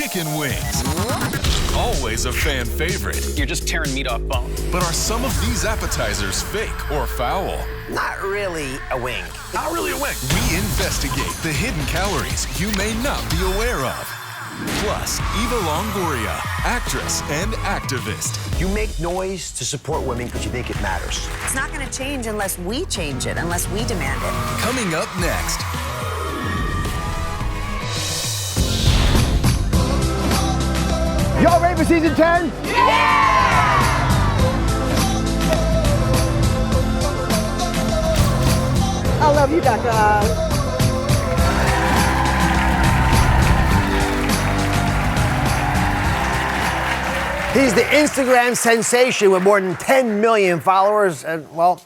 chicken wings. Always a fan favorite. You're just tearing meat off bone. But are some of these appetizers fake or foul? Not really a wing. Not really a wing. We investigate the hidden calories you may not be aware of. Plus, Eva Longoria, actress and activist. You make noise to support women because you think it matters. It's not going to change unless we change it, unless we demand it. Coming up next. Y'all ready for season 10? Yeah! I love you, Becca. He's the Instagram sensation with more than 10 million followers. And, well,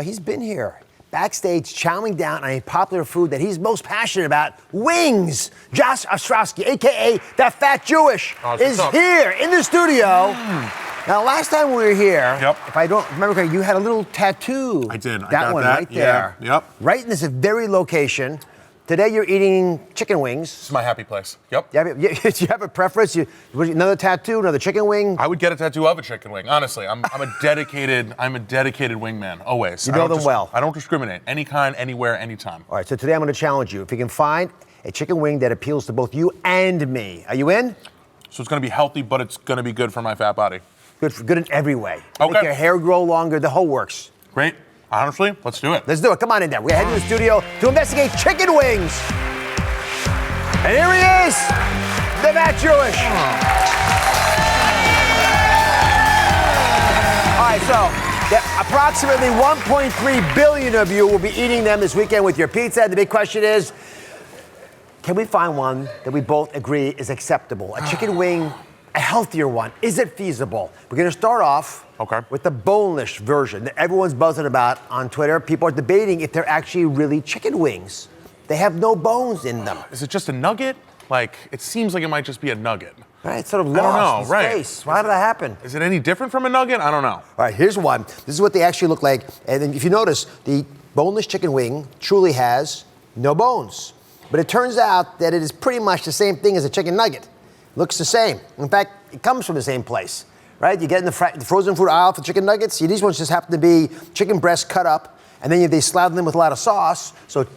he's been here, backstage chowing down on a popular food that he's most passionate about, wings. Josh Ostrowski, a.k.a. That Fat Jewish, is here in the studio. Now, last time we were here, if I don't remember correctly, you had a little tattoo. I did. I that got one that. right there. Yeah. Yep. Right in this very location. Today you're eating chicken wings. This is my happy place. Yep. Do you have a preference? Another tattoo, another chicken wing? I would get a tattoo of a chicken wing. Honestly, I'm a dedicated wingman. Always. You know them well. I don't discriminate. Any kind, anywhere, anytime. All right. So today I'm going to challenge you. If you can find a chicken wing that appeals to both you and me, are you in? So it's going to be healthy, but it's going to be good for my fat body. Good in every way. Okay. Make your hair grow longer. The whole works. Great. Honestly, let's do it. Let's do it. Come on in there. We're heading to the studio to investigate chicken wings. And here he is, the Fat Jewish. All right, so approximately 1.3 billion of you will be eating them this weekend with your pizza. The big question is, can we find one that we both agree is acceptable? A chicken wing, a healthier one. Is it feasible? We're going to start off with the boneless version that everyone's buzzing about on Twitter. People are debating if they're actually really chicken wings. They have no bones in them. Is it just a nugget? Like, it seems like it might just be a nugget. Right, it's sort of lost in space. Why did that happen? Is it any different from a nugget? I don't know. All right, here's one. This is what they actually look like. And then if you notice, the boneless chicken wing truly has no bones. But it turns out that it is pretty much the same thing as a chicken nugget. Looks the same. In fact, it comes from the same place, right? You get in the frozen food aisle for chicken nuggets. These ones just happen to be chicken breasts cut up, and then they slather them with a lot of sauce. So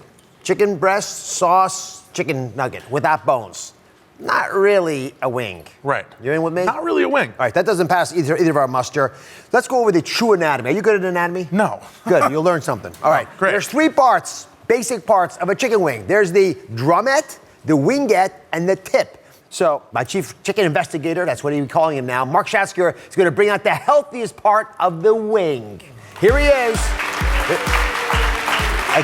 chicken breast, sauce, chicken nugget without bones. Not really a wing. Right. You in with me? Not really a wing. All right, that doesn't pass either of our muster. Let's go over the true anatomy. Are you good at anatomy? No. Good, you'll learn something. All right, great. There's 3 parts, basic parts of a chicken wing. There's the drumette, the wingette, and the tip. So my chief chicken investigator, that's what he's calling him now, Mark Schatzker, is going to bring out the healthiest part of the wing. Here he is. A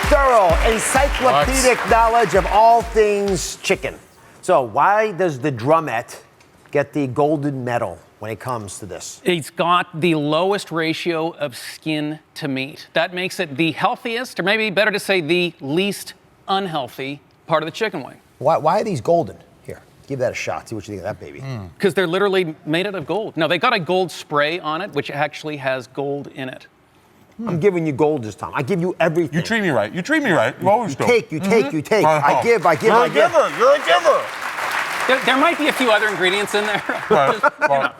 thorough, encyclopedic knowledge of all things chicken. So why does the drumette get the golden medal when it comes to this? It's got the lowest ratio of skin to meat. That makes it the healthiest, or maybe better to say the least unhealthy part of the chicken wing. Why are these golden? Here, give that a shot. See what you think of that baby. Because they're literally made out of gold. No, they got a gold spray on it, which actually has gold in it. I'm giving you gold this time. I give you everything. You treat me right. You treat me right. You always do. You take. I give. You're a giver. You're a giver. There might be a few other ingredients in there. Right. Well,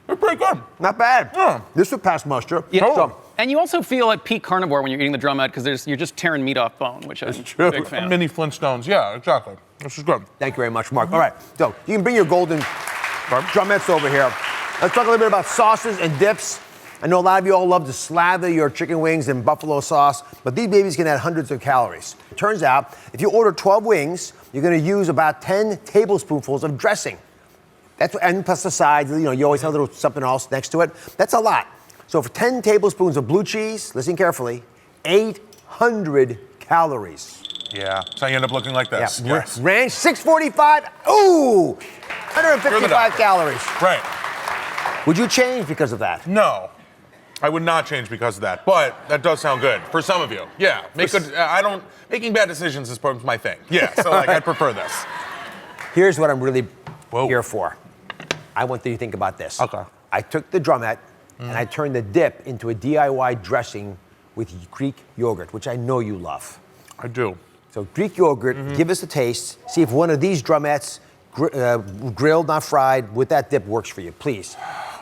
they're pretty good. Not bad. Yeah. This would pass muster. Yeah. So, And you also feel like peak carnivore when you're eating the drumette because you're just tearing meat off bone, which I'm a big fan. Mini Flintstones. Yeah, exactly. This is good. thank you very much, Mark. All right, so you can bring your golden drumettes over here. Let's talk a little bit about sauces and dips. I know a lot of you all love to slather your chicken wings in buffalo sauce, but these babies can add hundreds of calories. It turns out, if you order 12 wings, you're going to use about 10 tablespoonfuls of dressing. And plus the sides, you always have a little something else next to it. That's a lot. So for 10 tablespoons of blue cheese, listen carefully, 800 calories. Yeah. So you end up looking like this. Yeah. Yes. Ranch, 645. Ooh, 155 calories. Right. Would you change because of that? No. I would not change because of that, but that does sound good for some of you. Yeah, making bad decisions is part of my thing. Yeah, so I prefer this. Here's what I'm really here for. I want you to think about this. Okay. I took the drumette and I turned the dip into a DIY dressing with Greek yogurt, which I know you love. I do. So Greek yogurt, give us a taste. See if one of these drumettes grilled, not fried, with that dip works for you, please.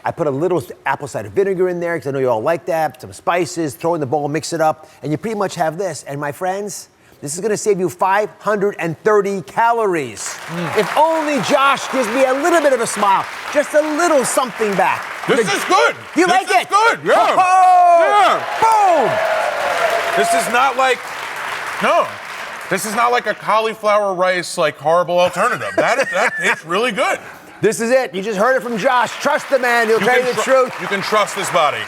I put a little apple cider vinegar in there because I know you all like that, some spices, throw in the bowl, mix it up, and you pretty much have this. And my friends, this is gonna save you 530 calories. If only Josh gives me a little bit of a smile, just a little something back. This is good. You like it? This is good, yeah. Oh, boom! This is not like, no. This is not like a cauliflower rice, like, horrible alternative. That it's really good. This is it. You just heard it from Josh. Trust the man. He'll tell you the truth. You can trust this body.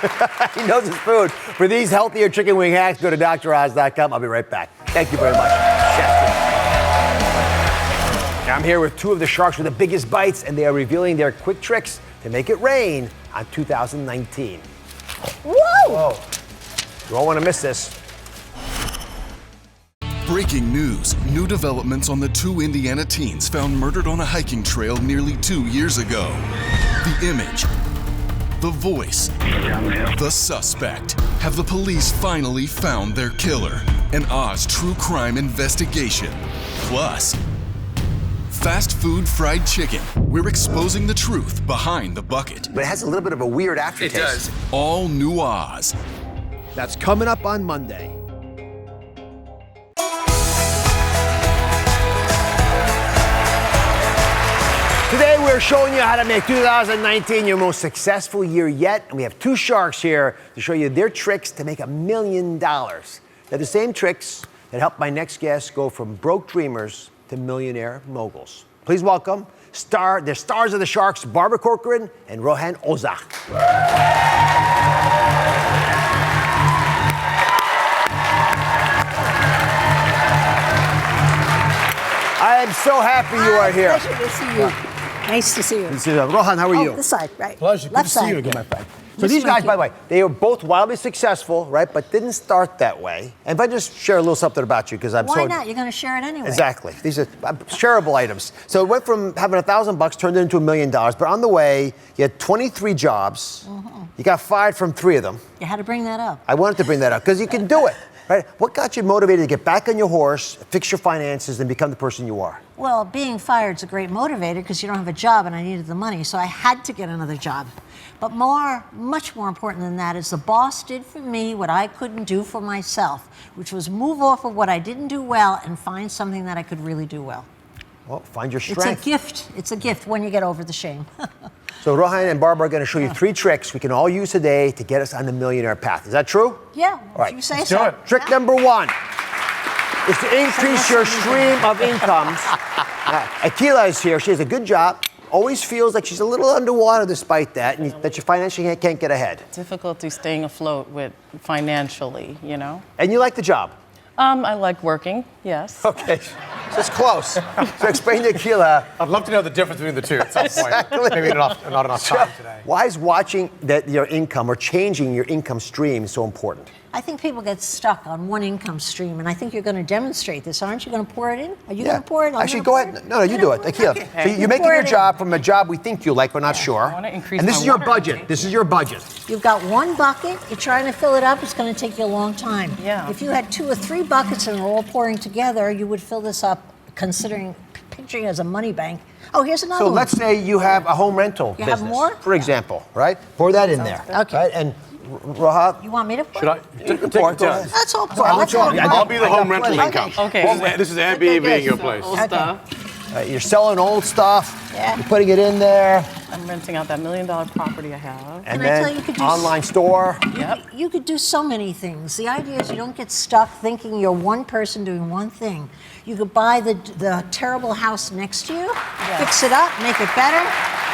He knows his food. For these healthier chicken wing hacks, go to DrOz.com. I'll be right back. Thank you very much. I'm here with two of the sharks with the biggest bites, and they are revealing their quick tricks to make it rain on 2019. Whoa! You won't want to miss this. Breaking news. New developments on the two Indiana teens found murdered on a hiking trail nearly 2 years ago. The image, the voice, the suspect. Have the police finally found their killer? An Oz true crime investigation. Plus, fast food fried chicken. We're exposing the truth behind the bucket. But it has a little bit of a weird aftertaste. It does. All new Oz. That's coming up on Monday. Today we're showing you how to make 2019 your most successful year yet, and we have two sharks here to show you their tricks to make $1 million. They're the same tricks that helped my next guest go from broke dreamers to millionaire moguls. Please welcome the stars of the Sharks, Barbara Corcoran and Rohan Ozak. I am so happy you are here. Pleasure to see you. Nice to see you. This is, Rohan, how are you? This side, right. Pleasure. Good Left to see side. you again, my friend. So these guys, by the way, they are both wildly successful, right? But didn't start that way. And if I just share a little something about you, because I'm Why not? You're going to share it anyway. Exactly. These are shareable items. So it went from having $1,000, turned it into $1 million. But on the way, you had 23 jobs. Mm-hmm. You got fired from 3 of them. You had to bring that up. I wanted to bring that up because you can do it, right? What got you motivated to get back on your horse, fix your finances, and become the person you are? Well, being fired is a great motivator because you don't have a job and I needed the money, so I had to get another job. But much more important than that is the boss did for me what I couldn't do for myself, which was move off of what I didn't do well and find something that I could really do well. Well, find your strength. It's a gift. It's a gift when you get over the shame. So Rohan and Barbara are going to show you 3 tricks we can all use today to get us on the millionaire path. Is that true? Yeah, All right. if you say Let's so. do it. Trick number 1 is to increase your stream of incomes. Akila is here. She has a good job. Always feels like she's a little underwater despite that, and that you financially can't get ahead. Difficulty staying afloat with financially, you know. And you like the job? I like working, yes. Okay, so it's close. So explain to Akila. I'd love to know the difference between the two at some point. Exactly. Maybe not enough time today. Why is watching your income or changing your income stream so important? I think people get stuck on one income stream, and I think you're going to demonstrate this. Aren't you going to pour it in? Are you going to pour it? Actually, go ahead. No, you do it. Akila. So you're making your job from a job we think you like, but not sure. I wanna increase and this my is your water budget. intake. This is your budget. You've got one bucket. You're trying to fill it up. It's going to take you a long time. Yeah. If you had 2 or 3 buckets and they're all pouring together, you would fill this up, picturing it as a money bank. Oh, here's another So one. let's say you have a home rental You business, have more? for example, right? Pour that in there. Okay. Right? And Rohan, You want me to pour? Should I? you can pour it. Go ahead. Let's all I'll pour. Let's all pour. I'll be the I got home rental plenty. income. Okay. This is Airbnb your place. You're selling old stuff. Yeah. You're putting it in there. I'm renting out that $1 million property I have. And Can I then tell you could do online store. Yep. You could do so many things. The idea is you don't get stuck thinking you're one person doing one thing. You could buy the terrible house next to you, fix it up, make it better.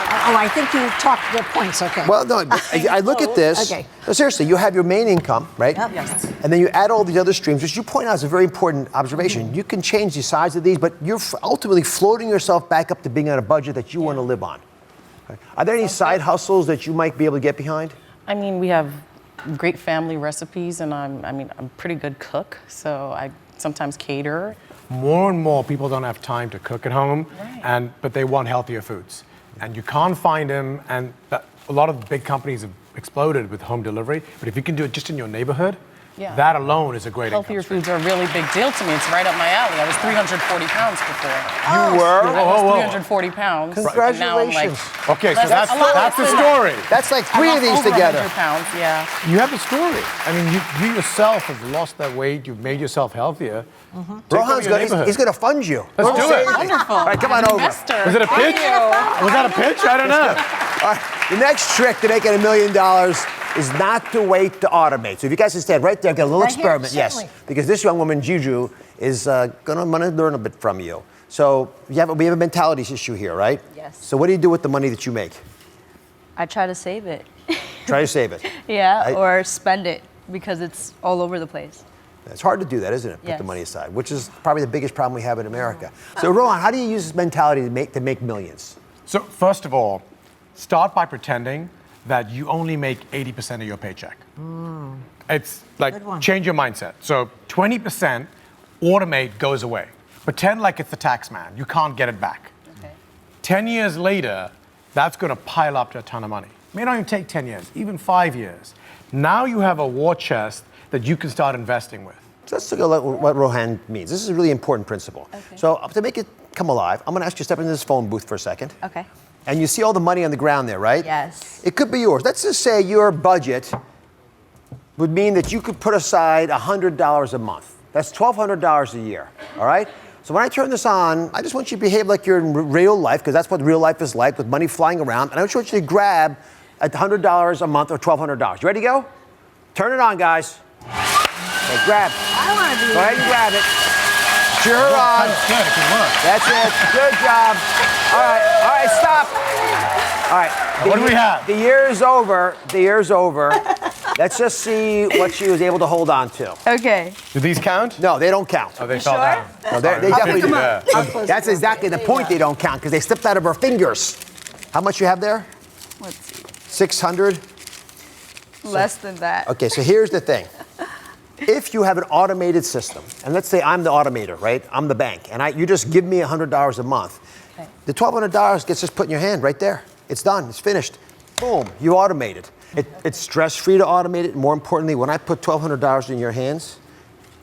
Oh, I think you talked the points. Okay. Well, no, I look at this. Okay. No, seriously, you have your main income, right? Yep. Yes. And then you add all these other streams, which you point out is a very important observation. You can change the size of these, but you're ultimately floating yourself back up to being on a budget that you want to live on. Okay. Are there any side hustles that you might be able to get behind? I mean, we have great family recipes, and I'm a pretty good cook, so I sometimes cater. More and more people don't have time to cook at home, but they want healthier foods. And you can't find them, and a lot of big companies have exploded with home delivery, but if you can do it just in your neighborhood, Yeah. That alone is a great Healthier income stream. foods are a really big deal to me. It's right up my alley. I was 340 pounds before. You were? I was 340 pounds. Congratulations. And now I'm like, Okay, so That's that's, a lot that's the less than that. story. That's like I 3 of lost these over together. 100 pounds, yeah. You have the story. I mean, you yourself have lost that weight. You've made yourself healthier. Take over Rohan's your going neighborhood. to fund you. Let's do it. Wonderful. All right, come on over. Investor. Was it a pitch? Was that a pitch? I don't know. All right, the next trick to making $1 million is not to wait to automate. So if you guys can stand right there, get a little Right here, experiment. Yes, certainly. because this young woman, Juju, is going to learn a bit from you. So we have a mentality issue here, right? Yes. So what do you do with the money that you make? I try to save it. Try to save it. Yeah, or spend it because it's all over the place. It's hard to do that, isn't it? Put the Yes. money aside, which is probably the biggest problem we have in America. So Rohan, how do you use this mentality to make millions? So first of all, start by pretending that you only make 80% of your paycheck. It's like Good one. change your mindset. So 20% automate goes away. Pretend like it's the tax man. You can't get it back. Okay. 10 years later, that's going to pile up to a ton of money. May not even take 10 years, even 5 years. Now you have a war chest that you can start investing with. So let's look at what Rohan means. This is a really important principle. Okay. So to make it come alive, I'm going to ask you to step into this phone booth for a second. Okay. And you see all the money on the ground there, right? Yes. It could be yours. Let's just say your budget would mean that you could put aside $100 a month. That's $1,200 a year, all right? So when I turn this on, I just want you to behave like you're in real life, because that's what real life is like, with money flying around. And I just want you to grab at $100 a month or $1,200. You ready to go? Turn it on, guys. Okay, grab. I want to be. Go ahead and grab it. Cheer her on. Good, it can work. That's it. Good job. All right, stop. All right. What do we have? The year's over. The year's over. Let's just see what she was able to hold on to. Okay. Do these count? No, they don't count. Oh, they fell down. No, they definitely do. Yeah. That's exactly the point. They don't count because they slipped out of her fingers. How much you have there? Let's see. 600. Less than that. Okay, so here's the thing. If you have an automated system, and let's say I'm the automator, right? I'm the bank, and you just give me $100 a month. Okay. The $1,200 gets just put in your hand right there. It's done. It's finished. Boom. You automate it. It's stress-free to automate it. More importantly, when I put $1,200 in your hands,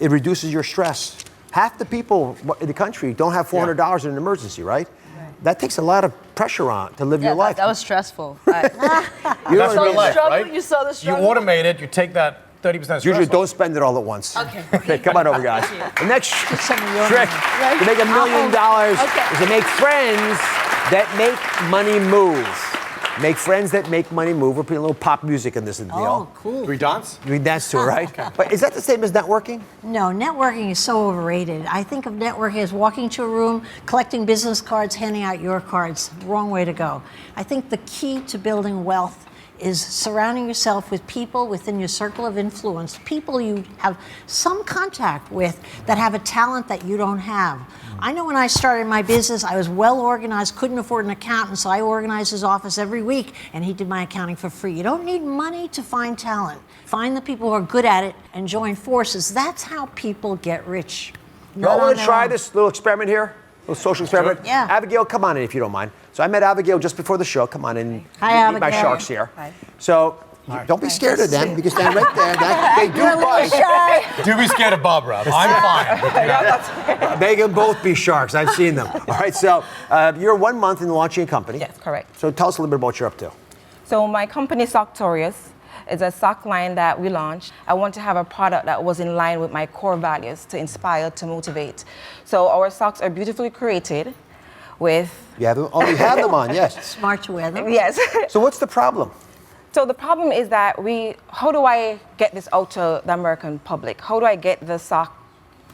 it reduces your stress. Half the people in the country don't have $400 in an emergency, right? That takes a lot of pressure on to live your life. That was stressful. That's real life, struggle, right? you saw the You struggle. automate it, you take that 30% stress Usually off. don't spend it all at once. Okay. Okay, come on over, guys. The next some of your trick money. to make $1 million is to make friends that make money move. Make friends that make money move. We're putting a little pop music in this deal. Oh, cool. Do we dance? We dance to it, right? But is that the same as networking? No, networking is so overrated. I think of networking as walking to a room, collecting business cards, handing out your cards. Wrong way to go. I think the key to building wealth is surrounding yourself with people within your circle of influence, people you have some contact with that have a talent that you don't have. I know when I started my business, I was well organized, couldn't afford an accountant, so I organized his office every week, and he did my accounting for free. You don't need money to find talent. Find the people who are good at it and join forces. That's how people get rich. You all Not on want to their try own. this little experiment here? Little social experiment? Yeah. Abigail, come on in if you don't mind. So I met Abigail just before the show. Come on in. Hi, Meet my Abigail. sharks here. Hi. So don't be scared of them. You can stand right there. They do bite. Do be scared of Bob Rob. I'm fine. They can both be sharks. I've seen them. All right, so you're 1 month in launching a company. Yes, correct. So tell us a little bit about what you're up to. So my company, Socktorious, is a sock line that we launched. I want to have a product that was in line with my core values, to inspire, to motivate. So our socks are beautifully created with... You have them? Oh, you have them on, yes. Smart to wear them. Yes. So what's the problem? So the problem is that how do I get this out to the American public? How do I get the sock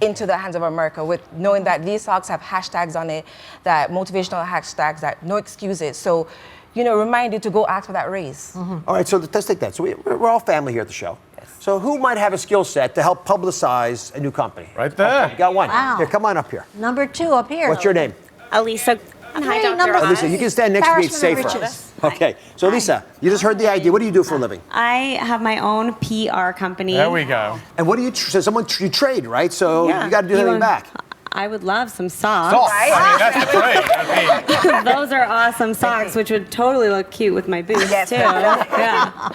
into the hands of America with knowing that these socks have hashtags on it, that motivational hashtags, that no excuses. So, remind you to go ask for that raise. All right, so let's take that. So we're all family here at the show. Yes. So who might have a skill set to help publicize a new company? Right there. You got one. Wow. Here, come on up here. Number 2 up here. What's your name? Lisa. Hi, Hey, Dr. number Rohan. Lisa, you can stand next to me, it's Embarrassment safer. of riches. Okay, so Lisa, you just heard the idea. What do you do for a living? I have my own PR company. There we go. And what do you, so you trade, right? So you got to do something back. I would love some socks. Socks. I mean, that's the trade. I mean, Those are awesome socks, which would totally look cute with my boots, too. Yeah.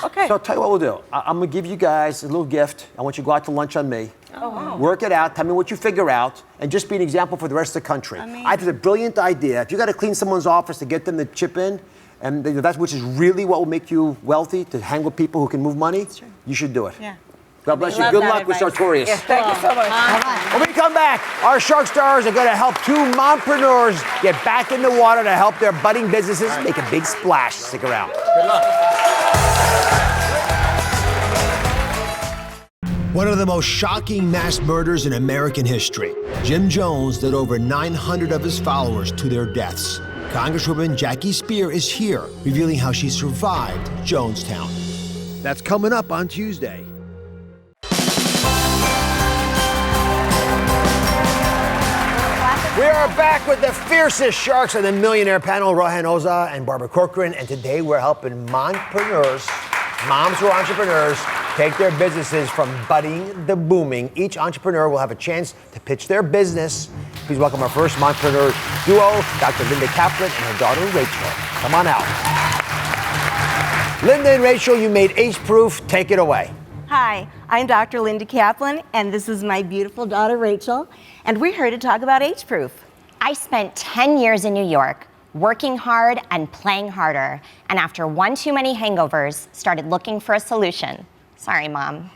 Okay. So I'll tell you what we'll do. I'm going to give you guys a little gift. I want you to go out to lunch on me. Oh, wow. Work it out. Tell me what you figure out. And just be an example for the rest of the country. I have a brilliant idea. If you got to clean someone's office to get them to chip in, and that's which is really what will make you wealthy, to hang with people who can move money, you should do it. Yeah. God bless you. Love Good that luck with advice. Sartorius. Yes, thank you so much. When we come back, our Shark Stars are going to help 2 mompreneurs get back in the water to help their budding businesses make a big splash. Stick around. good luck. One of the most shocking mass murders in American history. Jim Jones led over 900 of his followers to their deaths. Congresswoman Jackie Speer is here, revealing how she survived Jonestown. That's coming up on Tuesday. We are back with the fiercest sharks on the Millionaire panel, Rohan Oza and Barbara Corcoran, and today we're helping mompreneurs, moms who are entrepreneurs, take their businesses from budding to booming. Each entrepreneur will have a chance to pitch their business. Please welcome our first mompreneur duo, Dr. Linda Kaplan and her daughter Rachel. Come on out. Linda and Rachel, you made H-Proof. Take it away. Hi, I'm Dr. Linda Kaplan, and this is my beautiful daughter, Rachel, and we're here to talk about H-Proof. I spent 10 years in New York, working hard and playing harder, and after one too many hangovers, started looking for a solution. Sorry, Mom.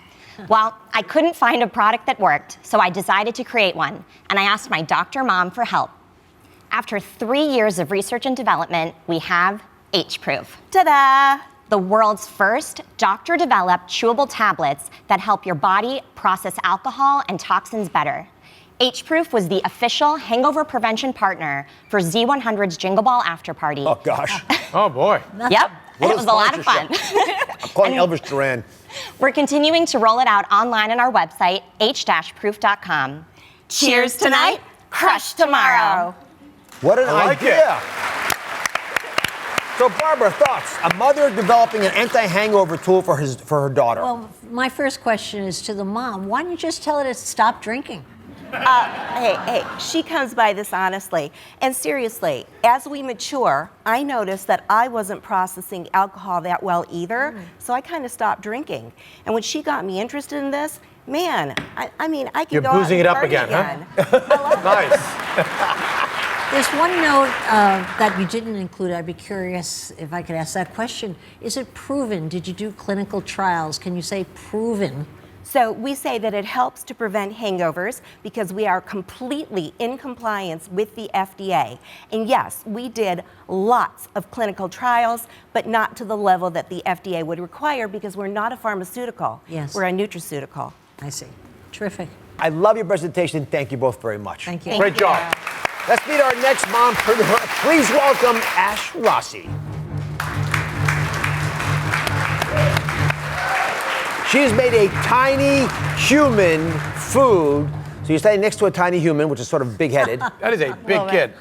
Well, I couldn't find a product that worked, so I decided to create one, and I asked my doctor mom for help. After 3 years of research and development, we have H-Proof. Ta-da! The world's first doctor-developed chewable tablets that help your body process alcohol and toxins better. H-Proof was the official hangover prevention partner for Z100's Jingle Ball After Party. Oh, gosh. Oh, boy. Yep, it was a lot of fun. I'm calling Elvis Duran. We're continuing to roll it out online on our website, h-proof.com. Cheers tonight, crush tomorrow. What an I like idea. So, Barbara, thoughts? A mother developing an anti-hangover tool for her daughter. Well, my first question is to the mom. Why don't you just tell her to stop drinking? Hey, she comes by this honestly. And seriously, as we mature, I noticed that I wasn't processing alcohol that well either, so I kind of stopped drinking. And when she got me interested in this, man, I mean, I can You're go out boozing and it up party again, huh? Nice. There's one note that you didn't include. I'd be curious if I could ask that question. Is it proven? Did you do clinical trials? Can you say proven? So we say that it helps to prevent hangovers because we are completely in compliance with the FDA. And yes, we did lots of clinical trials, but not to the level that the FDA would require because we're not a pharmaceutical. Yes. We're a nutraceutical. I see. Terrific. I love your presentation. Thank you both very much. Thank you. Great job. Let's meet our next mompreneur. Please welcome Ash Rossi. She's made a tiny human food. So you're standing next to a tiny human, which is sort of big-headed. That is a big kid.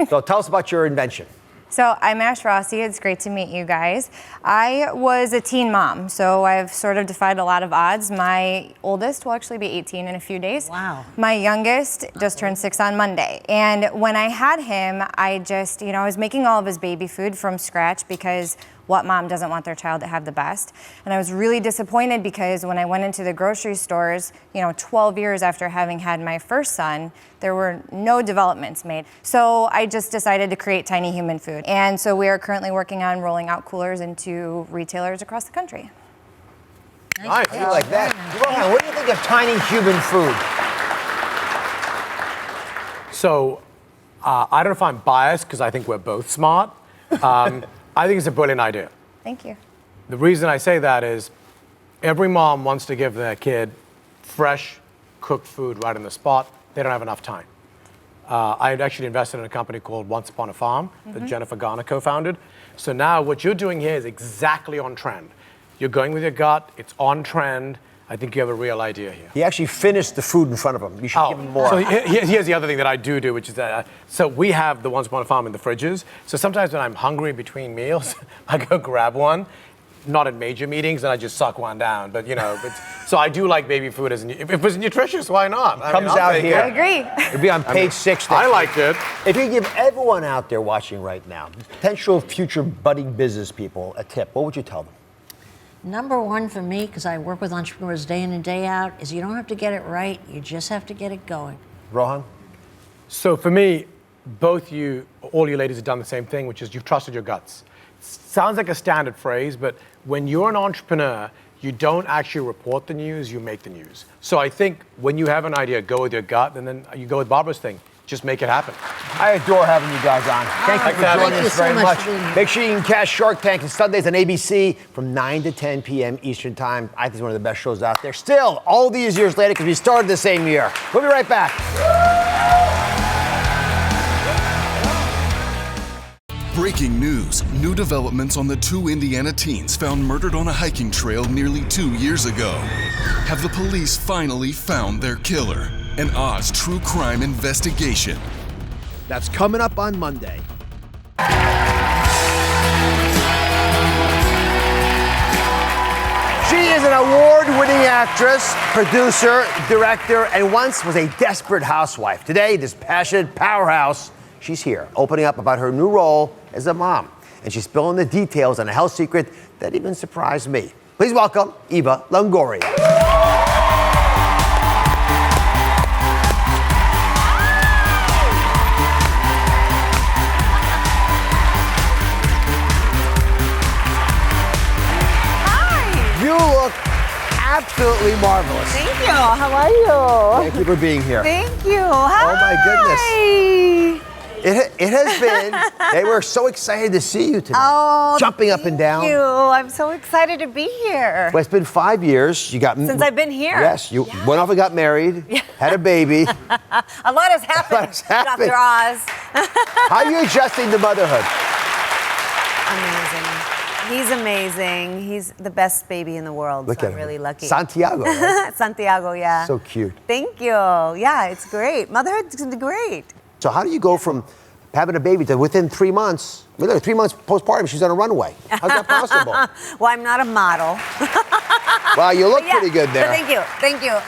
So tell us about your invention. So I'm Ash Rossi. It's great to meet you guys. I was a teen mom, so I've sort of defied a lot of odds. My oldest will actually be 18 in a few days. Wow. My youngest just turned 6 on Monday. And when I had him, I just, I was making all of his baby food from scratch because what mom doesn't want their child to have the best? And I was really disappointed because when I went into the grocery stores, 12 years after having had my first son, there were no developments made. So I just decided to create tiny human food. And so we are currently working on rolling out coolers into retailers across the country. Nice. I like that. Rohan, what do you think of tiny human food? So I don't know if I'm biased because I think we're both smart. I think it's a brilliant idea. Thank you. The reason I say that is every mom wants to give their kid fresh, cooked food right on the spot. They don't have enough time. I had actually invested in a company called Once Upon a Farm that Jennifer Garner co-founded. So now what you're doing here is exactly on trend. You're going with your gut. It's on trend. I think you have a real idea here. He actually finished the food in front of him. You should give him more. So here's the other thing that I do, which is that, so we have the Once Upon a Farm in the fridges. So sometimes when I'm hungry between meals, I go grab one. not in major meetings, and I just suck one down. But so I do like baby food. If it was nutritious, why not? Comes out here. I agree. It'll be on page 6. I liked it. If you give everyone out there watching right now, potential future budding business people, a tip, what would you tell them? Number one for me, because I work with entrepreneurs day in and day out, is you don't have to get it right, you just have to get it going. Rohan? So for me, all you ladies have done the same thing, which is you've trusted your guts. Sounds like a standard phrase, but when you're an entrepreneur, you don't actually report the news, you make the news. So I think when you have an idea, go with your gut, and then you go with Barbara's thing. Just make it happen. I adore having you guys on. Thank you for joining us very much. Make sure you can catch Shark Tank on Sundays on ABC from 9 to 10 p.m. Eastern Time. I think it's one of the best shows out there. Still, all these years later, because we started the same year. We'll be right back. Breaking news. New developments on the 2 Indiana teens found murdered on a hiking trail nearly 2 years ago. Have the police finally found their killer? An Oz true crime investigation. That's coming up on Monday. She is an award-winning actress, producer, director, and once was a desperate housewife. Today, this passionate powerhouse, she's here, opening up about her new role as a mom. And she's spilling the details on a health secret that even surprised me. Please welcome Eva Longoria. You look absolutely marvelous. Thank you. How are you? Thank you for being here. Thank you. Hi. Oh my goodness. It has been. They were so excited to see you today. Oh, jumping up and down. Thank you. I'm so excited to be here. Well, it's been 5 years. You got Since I've been here. Yes, you went off and got married. Had a baby. A lot has happened, Dr. Oz. How are you adjusting to motherhood? Amazing. He's amazing. He's the best baby in the world. Look so at I'm him. really lucky. Santiago, right? Santiago, yeah. So cute. Thank you. Yeah, it's great. Motherhood's great. So how do you go from having a baby to within 3 months? Literally 3 months postpartum, she's on a runway. How's that possible? Well, I'm not a model. Wow, you look But yeah, pretty good there. Thank you. Thank you.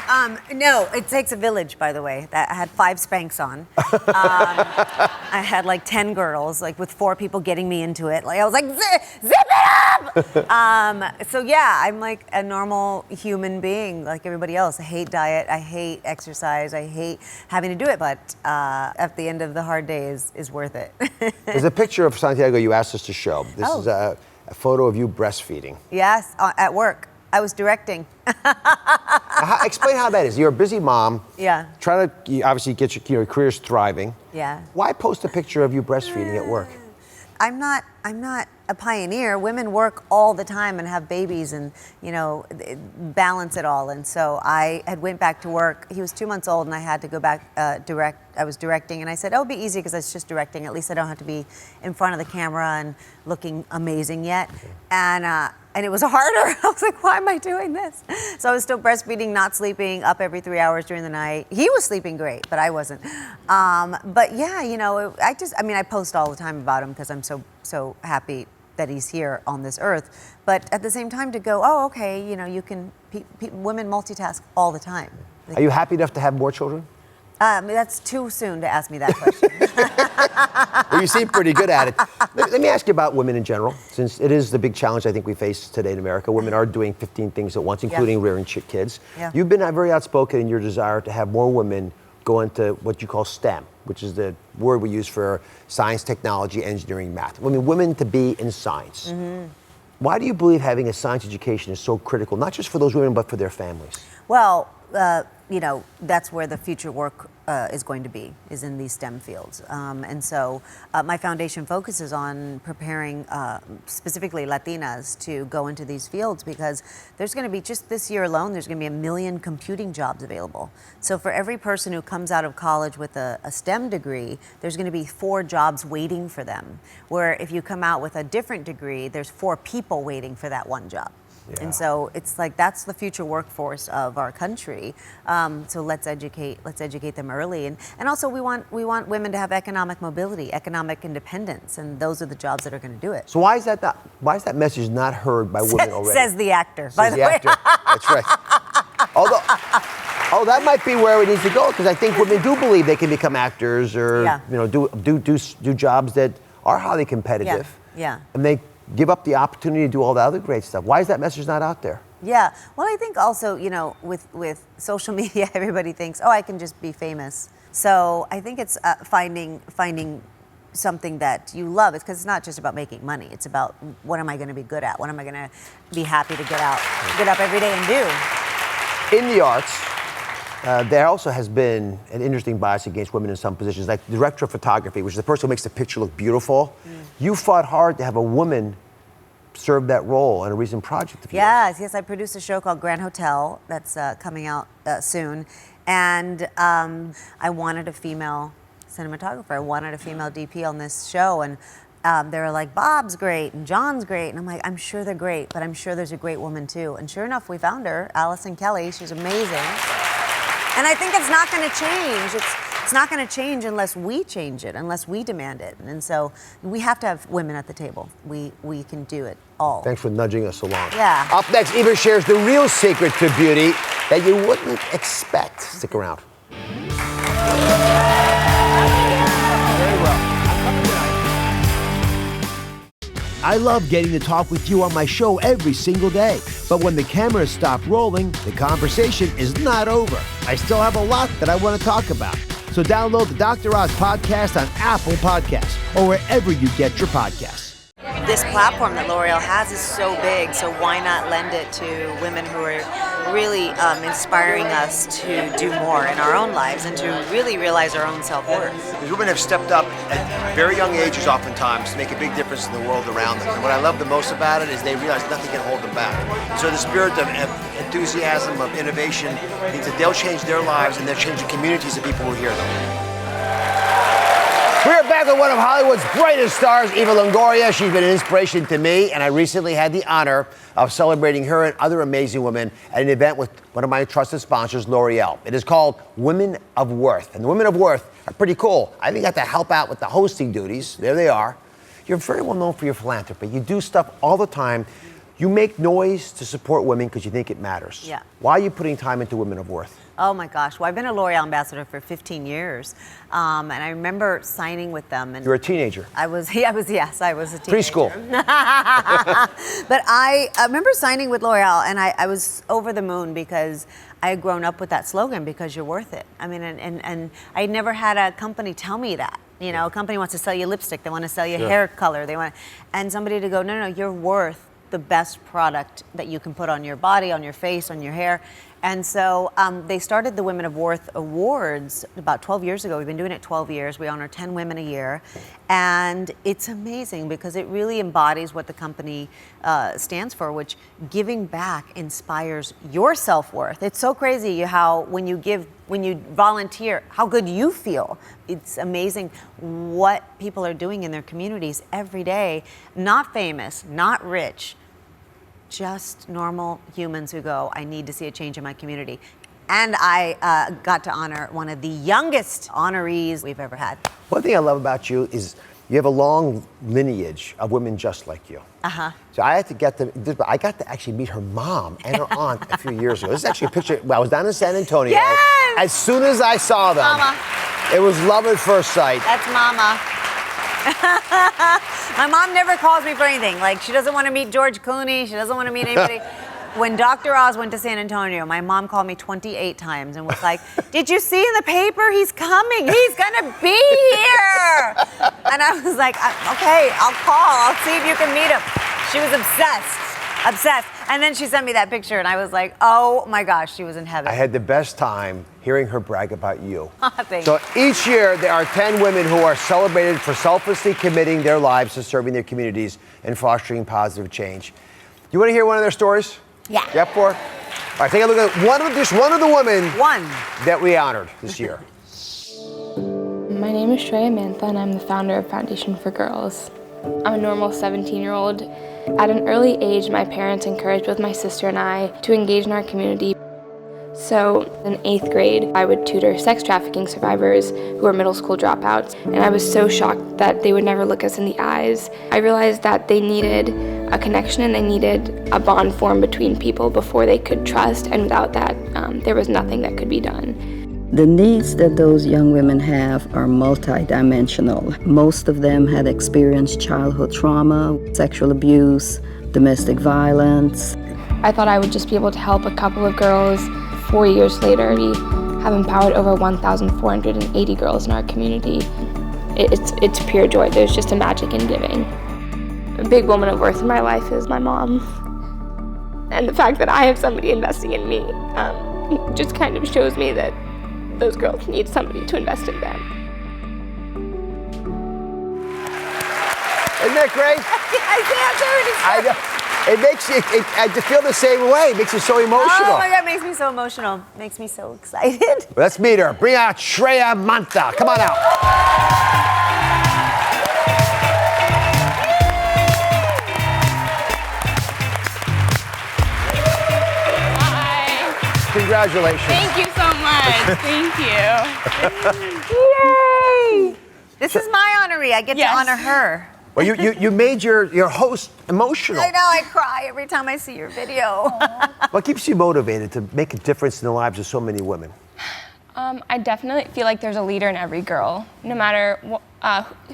No, it takes a village, by the way. I had 5 Spanx on. I had like 10 girls, like with 4 people getting me into it. Like I was like, zip it up! So yeah, I'm like a normal human being, like everybody else. I hate diet. I hate exercise. I hate having to do it. But at the end of the hard day is worth it. There's a picture of Santiago you asked us to show. This is a photo of you breastfeeding. Yes, at work. I was directing. Explain how that is. You're a busy mom. Yeah. Trying to obviously get your career's thriving. Yeah. Why post a picture of you breastfeeding at work? I'm not a pioneer. Women work all the time and have babies and, balance it all. And so I had went back to work. He was 2 months old and I had to go back direct. I was directing and I said, it'll be easy because it's just directing. At least I don't have to be in front of the camera and looking amazing yet. And it was harder. I was like, why am I doing this? So I was still breastfeeding, not sleeping, up every 3 hours during the night. He was sleeping great, but I wasn't. But yeah, I post all the time about him because I'm so happy that he's here on this earth. But at the same time to go, oh, okay, women multitask all the time. Are you happy enough to have more children? That's too soon to ask me that question. Well, you seem pretty good at it. Let me ask you about women in general, since it is the big challenge I think we face today in America. Women are doing 15 things at once, including rearing kids. Yeah. You've been very outspoken in your desire to have more women go into what you call STEM, which is the word we use for science, technology, engineering, math. Women to be in science. Mm-hmm. Why do you believe having a science education is so critical, not just for those women, but for their families? Well, that's where the future work is going to be, is in these STEM fields. And so my foundation focuses on preparing specifically Latinas to go into these fields because there's going to be, just this year alone, there's going to be 1 million computing jobs available. So for every person who comes out of college with a STEM degree, there's going to be 4 jobs waiting for them. Where if you come out with a different degree, there's 4 people waiting for that one job. And so it's like that's the future workforce of our country. So let's educate them early, and also we want women to have economic mobility, economic independence, and those are the jobs that are going to do it. So why is that message not heard by women already? Says the actor. By the way. Actor. That's right. Although, that might be where it needs to go, because I think women do believe they can become actors or do jobs that are highly competitive. Yeah. And they give up the opportunity to do all the other great stuff. Why is that message not out there? Yeah. Well, I think also, with social media, everybody thinks, oh, I can just be famous. So I think it's finding something that you love. It's because it's not just about making money. It's about what am I going to be good at? What am I going to be happy to get up every day and do? In the arts, there also has been an interesting bias against women in some positions, like director of photography, which is the person who makes the picture look beautiful. You fought hard to have a woman serve that role in a recent project of yours. Yes, I produced a show called Grand Hotel that's coming out soon, and I wanted a female cinematographer. I wanted a female DP on this show, and they were like, Bob's great and John's great, and I'm like, I'm sure they're great, but I'm sure there's a great woman too. And sure enough, we found her, Allison Kelly. She's amazing. And I think it's not going to change. It's not going to change unless we change it, unless we demand it. And so we have to have women at the table. We can do it all. Thanks for nudging us along. Yeah. Up next, Eva shares the real secret to beauty that you wouldn't expect. Stick around. I love getting to talk with you on my show every single day. But when the cameras stop rolling, the conversation is not over. I still have a lot that I want to talk about. So download the Dr. Oz podcast on Apple Podcasts or wherever you get your podcasts. This platform that L'Oreal has is so big, so why not lend it to women who are really inspiring us to do more in our own lives and to really realize our own self-worth. These women have stepped up at very young ages oftentimes to make a big difference in the world around them. And what I love the most about it is they realize nothing can hold them back. So the spirit of enthusiasm, of innovation, means that they'll change their lives and they'll change the communities of people who hear them. We're back with one of Hollywood's brightest stars, Eva Longoria. She's been an inspiration to me, and I recently had the honor of celebrating her and other amazing women at an event with one of my trusted sponsors, L'Oreal. It is called Women of Worth, and the Women of Worth are pretty cool. I even got to help out with the hosting duties. There they are. You're very well known for your philanthropy. You do stuff all the time. You make noise to support women because you think it matters. Yeah. Why are you putting time into Women of Worth? Oh my gosh. Well, I've been a L'Oreal ambassador for 15 years. And I remember signing with them. And you're a teenager. I was a teenager. Preschool. But I remember signing with L'Oreal, and I was over the moon because I had grown up with that slogan, because you're worth it. I mean, and I never had a company tell me that. You know, a company wants to sell you lipstick. They want to sell you hair color. And somebody to go, no, you're worth the best product that you can put on your body, on your face, on your hair. And so they started the Women of Worth Awards about 12 years ago. We've been doing it 12 years. We honor 10 women a year. And it's amazing because it really embodies what the company stands for, which giving back inspires your self-worth. It's so crazy how when you volunteer, how good you feel. It's amazing what people are doing in their communities every day. Not famous, not rich, just normal humans who go, I need to see a change in my community. And I got to honor one of the youngest honorees we've ever had. One thing I love about you is you have a long lineage of women just like you. Uh-huh. So I got to actually meet her mom and her aunt a few years ago. This is actually a picture. I was down in San Antonio. Yes! As soon as I saw them, Mama. It was love at first sight. That's Mama. My mom never calls me for anything. Like, she doesn't want to meet George Clooney. She doesn't want to meet anybody. When Dr. Oz went to San Antonio, my mom called me 28 times and was like, did you see in the paper? He's coming. He's going to be here. And I was like, okay, I'll call. I'll see if you can meet him. She was obsessed. And then she sent me that picture, and I was like, oh my gosh, she was in heaven. I had the best time hearing her brag about you. Thanks. So each year, there are 10 women who are celebrated for selflessly committing their lives to serving their communities and fostering positive change. You want to hear one of their stories? Yeah. You up for it? All right, take a look at just one of the women that we honored this year. My name is Shreya Mantha, and I'm the founder of Foundation for Girls. I'm a normal 17-year-old. At an early age, my parents encouraged both my sister and I to engage in our community. So in 8th grade, I would tutor sex trafficking survivors who were middle school dropouts, and I was so shocked that they would never look us in the eyes. I realized that they needed a connection and they needed a bond formed between people before they could trust, and without that, there was nothing that could be done. The needs that those young women have are multidimensional. Most of them had experienced childhood trauma, sexual abuse, domestic violence. I thought I would just be able to help a couple of girls. 4 years later, we have empowered over 1,480 girls in our community. It's pure joy. There's just a magic in giving. A big woman of worth in my life is my mom. And the fact that I have somebody investing in me just kind of shows me that those girls need somebody to invest in them. Isn't that great? I know. It makes you, I just feel the same way. It makes you so emotional. Oh my God, it makes me so emotional. Makes me so excited. Let's meet her. Bring out Shreya Mantha. Come on out. Hi. Congratulations. Thank you so much. Thank you. Yay! This is my honoree. I get to honor her. Well, you made your host emotional. I know, I cry every time I see your video. What keeps you motivated to make a difference in the lives of so many women? I definitely feel like there's a leader in every girl, no matter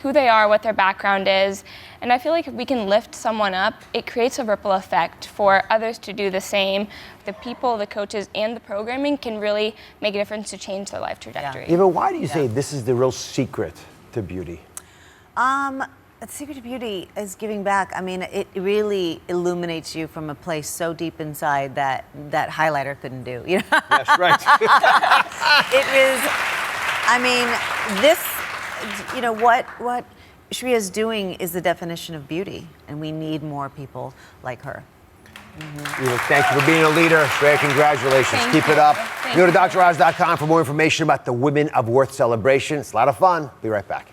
who they are, what their background is. And I feel like if we can lift someone up, it creates a ripple effect for others to do the same. The people, the coaches, and the programming can really make a difference to change their life trajectory. Eva, why do you say this is the real secret to beauty? The secret to beauty is giving back. I mean, it really illuminates you from a place so deep inside that highlighter couldn't do. You know? That's right. It is. I mean, this. You know what Shreya is doing is the definition of beauty, and we need more people like her. Eva, thank you for being a leader. Shreya, congratulations. Keep it up. Go to DrOz.com for more information about the Women of Worth celebration. It's a lot of fun. Be right back.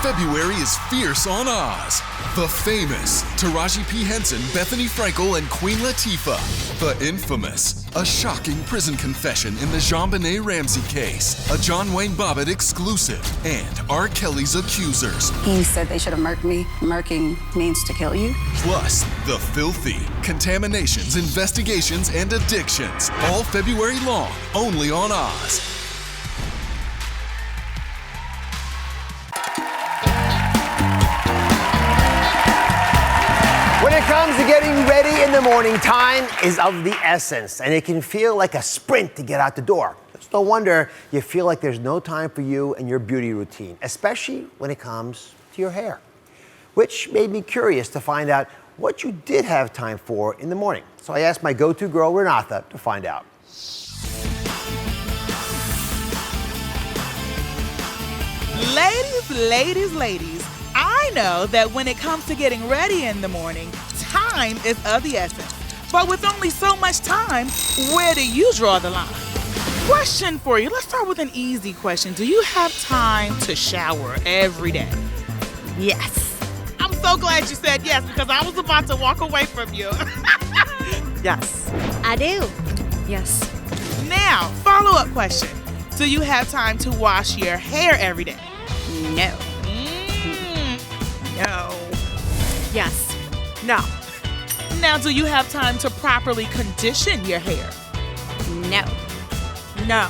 February is fierce on Oz. The famous Taraji P. Henson, Bethany Frankel, and Queen Latifah. The infamous, a shocking prison confession in the JonBenet Ramsey case. A John Wayne Bobbitt exclusive. And R. Kelly's accusers. He said they should have murked me. Murking means to kill you. Plus, the filthy, contaminations, investigations, and addictions. All February long, only on Oz. When it comes to getting ready in the morning, time is of the essence, and it can feel like a sprint to get out the door. It's no wonder you feel like there's no time for you and your beauty routine, especially when it comes to your hair. Which made me curious to find out what you did have time for in the morning. So I asked my go-to girl, Renatha, to find out. Ladies, I know that when it comes to getting ready in the morning, time is of the essence. But with only so much time, where do you draw the line? Question for you. Let's start with an easy question. Do you have time to shower every day? Yes. I'm so glad you said yes, because I was about to walk away from you. Yes. I do. Yes. Now, follow-up question. Do you have time to wash your hair every day? No. No. Yes. No. Now, do you have time to properly condition your hair? No. No.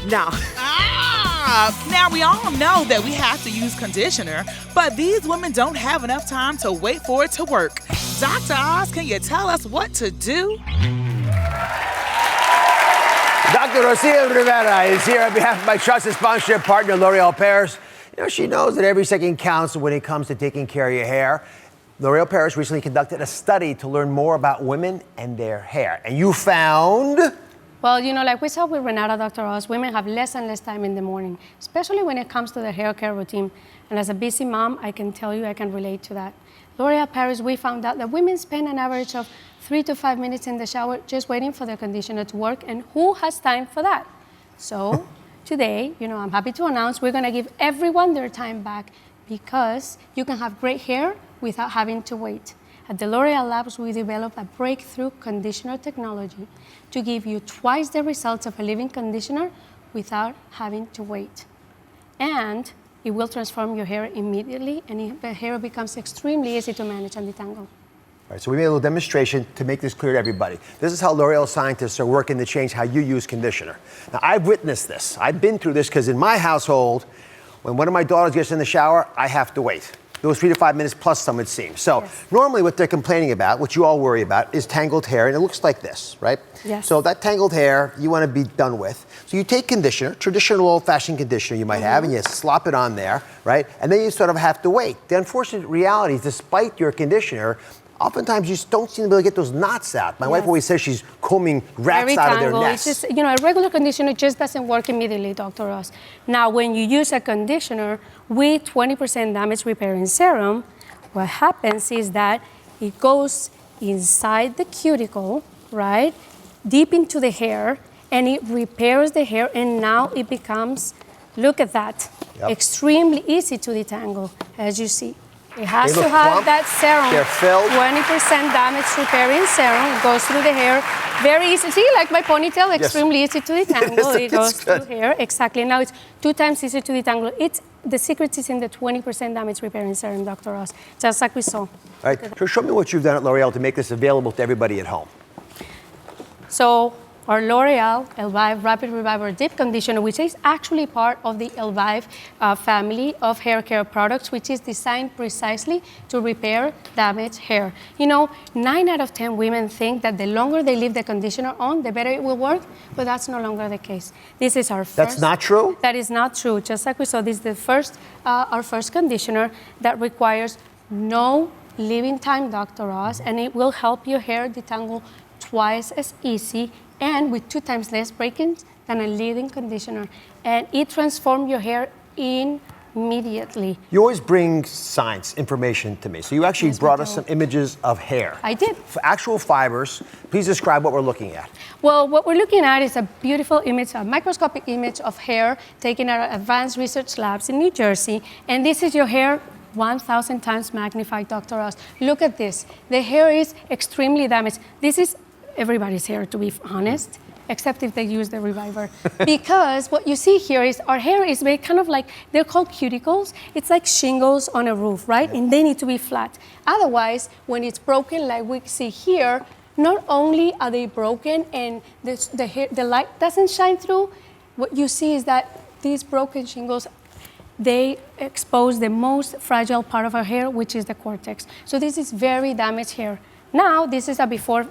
No. Now we all know that we have to use conditioner, but these women don't have enough time to wait for it to work. Dr. Oz, can you tell us what to do? Dr. Rocio Rivera is here on behalf of my trusted sponsorship partner, L'Oreal Paris. You know, she knows that every second counts when it comes to taking care of your hair. L'Oreal Paris recently conducted a study to learn more about women and their hair. And you found... Well, you know, like we saw with Renata, Dr. Oz, women have less and less time in the morning, especially when it comes to their hair care routine. And as a busy mom, I can tell you, I can relate to that. L'Oreal Paris, we found out that women spend an average of 3 to 5 minutes in the shower just waiting for their conditioner to work, and who has time for that? So today, I'm happy to announce we're gonna give everyone their time back because you can have great hair without having to wait. At the L'Oreal Labs, we developed a breakthrough conditioner technology to give you twice the results of a leave-in conditioner without having to wait. And it will transform your hair immediately, and the hair becomes extremely easy to manage and detangle. All right, so we made a little demonstration to make this clear to everybody. This is how L'Oreal scientists are working to change how you use conditioner. Now, I've witnessed this. I've been through this because in my household, when one of my daughters gets in the shower, I have to wait. Those 3 to 5 minutes plus some, it seems. So normally what they're complaining about, what you all worry about, is tangled hair, and it looks like this, right? Yes. So that tangled hair, you want to be done with. So you take conditioner, traditional old-fashioned conditioner you might have, and you slop it on there, right? And then you sort of have to wait. The unfortunate reality is, despite your conditioner, oftentimes you just don't seem to be able to get those knots out. My wife always says she's combing rats out of their nests. It's just, a regular conditioner just doesn't work immediately, Dr. Ross. Now, when you use a conditioner with 20% damage repairing serum, what happens is that it goes inside the cuticle, right, deep into the hair, and it repairs the hair, and now it becomes, look at that, extremely easy to detangle, as you see. It has to have that serum. They're filled. 20% damage repairing serum. It goes through the hair. Very easy. See, like my ponytail, extremely easy to detangle. It goes through hair. Exactly. Now it's 2 times easier to detangle. The secret is in the 20% damage repairing serum, Dr. Ross, just like we saw. All right, so show me what you've done at L'Oreal to make this available to everybody at home. So our L'Oreal Elvive Rapid Reviver Deep Conditioner, which is actually part of the Elvive family of hair care products, which is designed precisely to repair damaged hair. 9 out of 10 women think that the longer they leave the conditioner on, the better it will work, but that's no longer the case. This is our first. That's not true? That is not true. Just like we saw, this is our first conditioner that requires no leave-in time, Dr. Ross, and it will help your hair detangle twice as easy and with 2 times less break-ins than a leave-in conditioner. And it transforms your hair immediately. You always bring science, information to me. So you actually brought us some images of hair. I did. Actual fibers. Please describe what we're looking at. Well, what we're looking at is a beautiful image, a microscopic image of hair taken at Advanced Research Labs in New Jersey. And this is your hair 1,000 times magnified, Dr. Ross. Look at this. The hair is extremely damaged. This is everybody's hair, to be honest, except if they use the Reviver. Because what you see here is our hair is very kind of like, they're called cuticles. It's like shingles on a roof, right? And they need to be flat. Otherwise, when it's broken, like we see here, not only are they broken and the light doesn't shine through, what you see is that these broken shingles, they expose the most fragile part of our hair, which is the cortex. So this is very damaged hair. Now, this is a before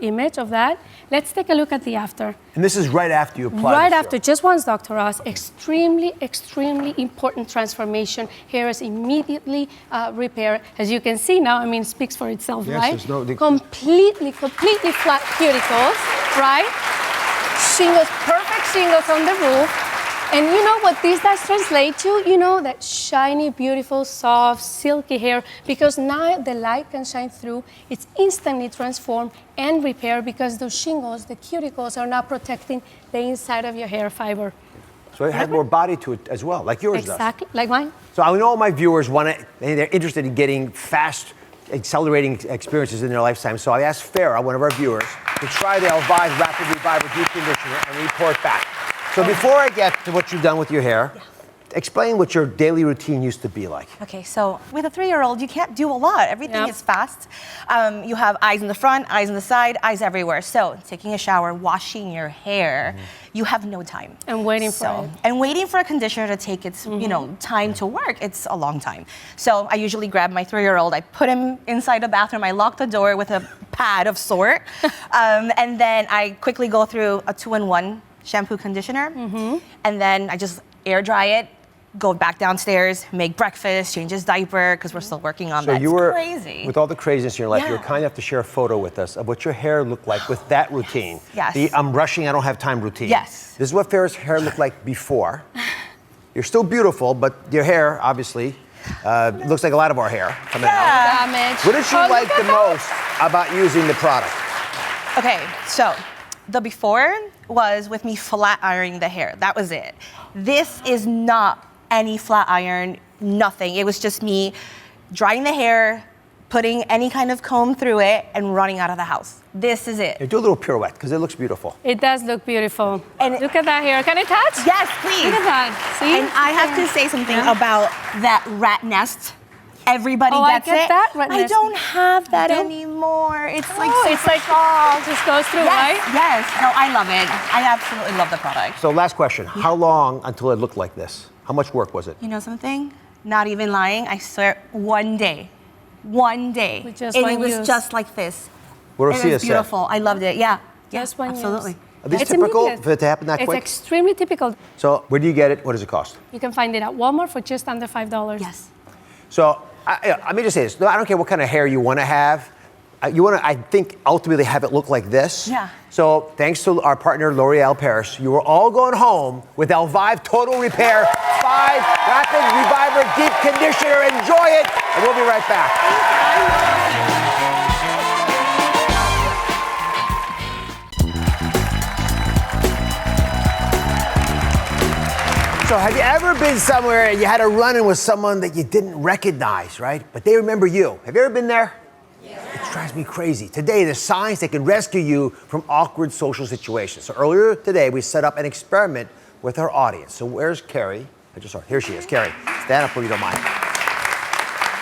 image of that. Let's take a look at the after. And this is right after you apply Right after, just once, Dr. Ross. Extremely, extremely important transformation. Hair is immediately repaired. As you can see now, it speaks for itself, right? Completely flat cuticles, right? Shingles, perfect shingles on the roof. And you know what this does translate to? That shiny, beautiful, soft, silky hair, because now the light can shine through. It's instantly transformed and repaired because those shingles, the cuticles, are now protecting the inside of your hair fiber. So it has more body to it as well, like yours does. Exactly, like mine. So I know all my viewers they're interested in getting fast, accelerating experiences in their lifetime. So I asked Farah, one of our viewers, to try the Elvive Rapid Reviver Deep Conditioner and report back. So before I get to what you've done with your hair, explain what your daily routine used to be like. Okay, so with a 3-year-old, you can't do a lot. Everything is fast. You have eyes in the front, eyes on the side, eyes everywhere. So taking a shower, washing your hair, you have no time. And waiting for it. And waiting for a conditioner to take its time to work, it's a long time. So I usually grab my 3-year-old, I put him inside the bathroom, I lock the door with a pad of sort, and then I quickly go through a 2-in-1 shampoo, conditioner, and then I just air dry it, go back downstairs, make breakfast, change his diaper, because we're still working on that. It's crazy. With all the craziness in your life, you were kind enough to share a photo with us of what your hair looked like with that routine. Yes. The I'm rushing, I don't have time routine. Yes. This is what Farah's hair looked like before. You're still beautiful, but your hair, obviously, It looks like a lot of our hair coming out. Damage. What did you like the most about using the product? Okay, so the before was with me flat ironing the hair. That was it. This is not any flat iron, nothing. It was just me drying the hair, putting any kind of comb through it, and running out of the house. This is it. Yeah, do a little pirouette, because it looks beautiful. It does look beautiful. And look at that hair. Can I touch? Yes, please. Look at that. See? And I have to say something about that rat nest. Everybody gets I get it. that rat I nest. don't have that anymore. It's like it's like just goes through, right? Yes. No, I love it. I absolutely love the product. So last question, how long until it looked like this? How much work was it? You know something? Not even lying. I swear, one day. One day. With just and one it was use. just like this. What It Rosia was said. beautiful. I loved it. Yeah. Just one use. Absolutely. Are these It's typical immediate. for it to happen that It's quick? extremely typical. So where do you get it? What does it cost? You can find it at Walmart for just under $5. Yes. So let me just say this. No, I don't care what kind of hair you want to have. You want to, I think, ultimately have it look like this. Yeah. So thanks to our partner L'Oreal Paris, you are all going home with Elvive Total Repair 5 Rapid Reviver Deep Conditioner. Enjoy it, and we'll be right back. So have you ever been somewhere and you had a run-in with someone that you didn't recognize, right? But they remember you. Have you ever been there? Yeah. It drives me crazy. Today, there's science that can rescue you from awkward social situations. So earlier today, we set up an experiment with our audience. So where's Carrie? I just saw her. Here she is. Carrie, stand up if you don't mind.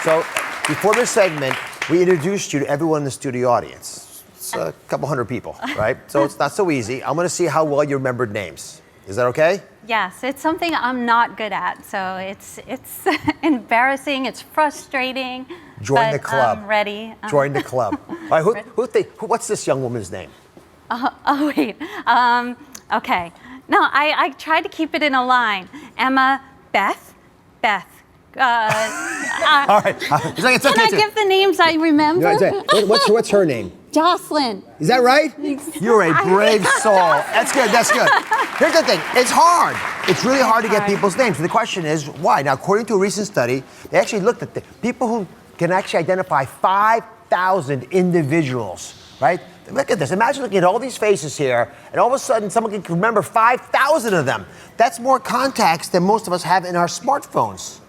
So before this segment, we introduced you to everyone in the studio audience. It's a couple hundred people, right? So it's not so easy. I'm going to see how well you remembered names. Is that okay? Yes, it's something I'm not good at, so it's embarrassing, it's frustrating. Join the club. I'm ready. Join the club. All right, what's this young woman's name? Wait. Okay. No, I tried to keep it in a line. Emma, Beth. All right. It's like, Can I give the names I remember? What's her name? Jocelyn. Is that right? You're a brave soul. That's good. Here's the thing. It's hard. It's really hard to get people's names. The question is, why? Now, according to a recent study, they actually looked at the people who can actually identify 5,000 individuals, right? Look at this. Imagine looking at all these faces here, and all of a sudden, someone can remember 5,000 of them. That's more contacts than most of us have in our smartphones.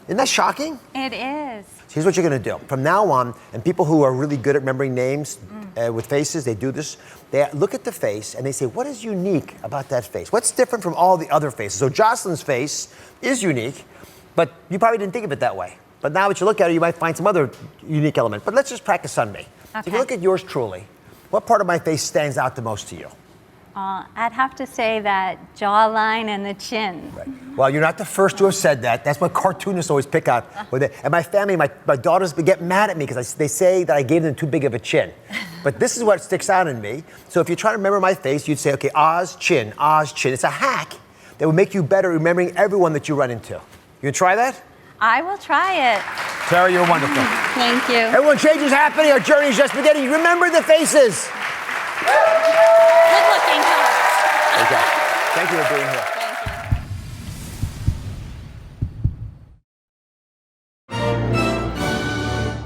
Isn't that shocking? It is. Here's what you're going to do. From now on, and people who are really good at remembering names with faces, they do this. They look at the face and they say, what is unique about that face? What's different from all the other faces? So Jocelyn's face is unique, but you probably didn't think of it that way. But now that you look at it, you might find some other unique element. But let's just practice on me. Okay. So if you look at yours truly, what part of my face stands out the most to you? I'd have to say that jawline and the chin. Right. Well, you're not the first to have said that. That's what cartoonists always pick out. And my family, my daughters get mad at me because they say that I gave them too big of a chin. But this is what sticks out in me. So if you try to remember my face, you'd say, okay, Oz, chin, Oz, chin. It's a hack that will make you better remembering everyone that you run into. You gonna try that? I will try it. Sarah, you're wonderful. Thank you. Everyone, change is happening. Our journey's just beginning. Remember the faces. Good looking. Okay. Thank you for being here.